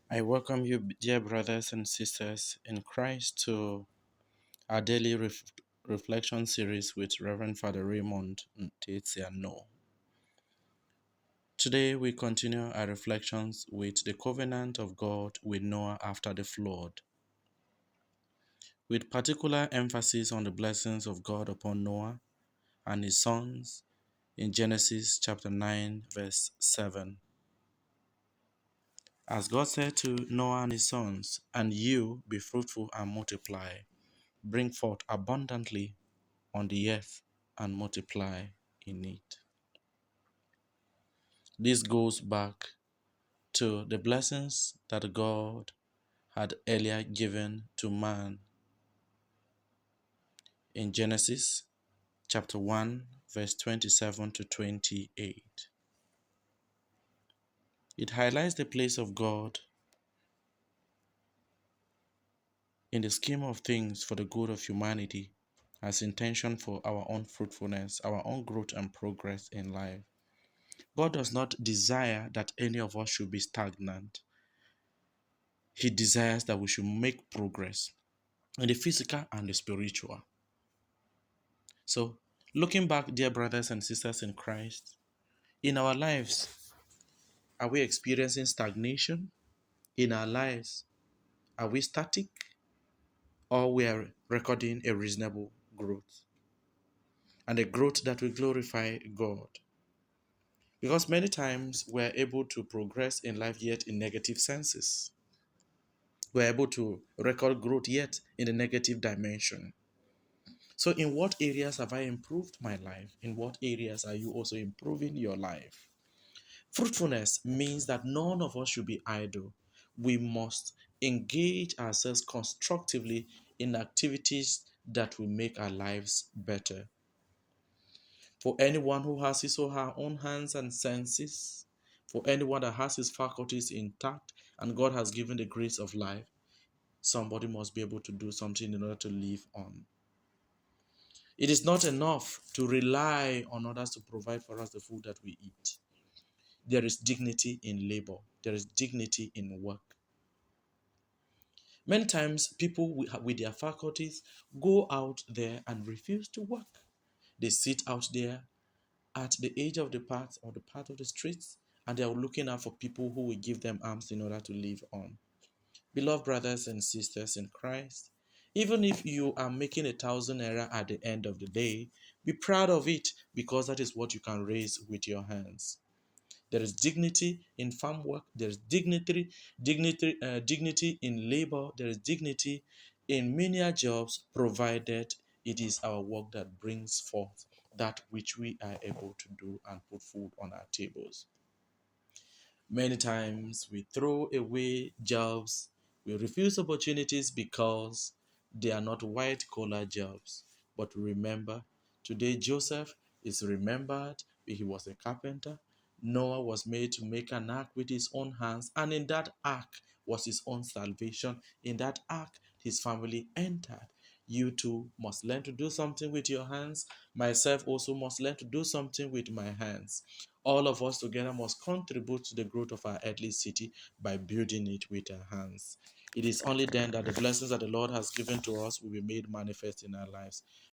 I welcome you, dear brothers and sisters in Christ, to our daily reflection series with Reverend Father Raymond Ntetiano. Today, we continue our reflections with the covenant of God with Noah after the flood, with particular emphasis on the blessings of God upon Noah and his sons in Genesis chapter 9, verse 7. As God said to Noah and his sons, "And you be fruitful and multiply, bring forth abundantly on the earth and multiply in it." This goes back to the blessings that God had earlier given to man in Genesis chapter 1, verse 27 to 28. It highlights the place of God in the scheme of things for the good of humanity as intention for our own fruitfulness, our own growth and progress in life. God does not desire that any of us should be stagnant. He desires that we should make progress in the physical and the spiritual. So, looking back, dear brothers and sisters in Christ, in our lives, are we experiencing stagnation? In our lives, are we static or we are recording a reasonable growth and a growth that will glorify God? Because many times we're able to progress in life yet in negative senses. We're able to record growth yet in a negative dimension. So, in what areas have I improved my life? In what areas are you also improving your life? Fruitfulness means that none of us should be idle. We must engage ourselves constructively in activities that will make our lives better. For anyone who has his or her own hands and senses, for anyone that has his faculties intact and God has given the grace of life, somebody must be able to do something in order to live on. It is not enough to rely on others to provide for us the food that we eat. There is dignity in labor. There is dignity in work. Many times, people with their faculties go out there and refuse to work. They sit out there at the edge of the path or the path of the streets, and they are looking out for people who will give them arms in order to live on. Beloved brothers and sisters in Christ, even if you are making 1,000 naira at the end of the day, be proud of it because that is what you can raise with your hands. There is dignity in farm work. There is dignity in labor. There is dignity in menial jobs, provided it is our work that brings forth that which we are able to do and put food on our tables. Many times we throw away jobs, we refuse opportunities because they are not white collar jobs. But remember, today Joseph is remembered. He was a carpenter. Noah was made to make an ark with his own hands, and in that ark was his own salvation. In that ark, his family entered. You too must learn to do something with your hands. Myself also must learn to do something with my hands. All of us together must contribute to the growth of our earthly city by building it with our hands. It is only then that the blessings that the Lord has given to us will be made manifest in our lives.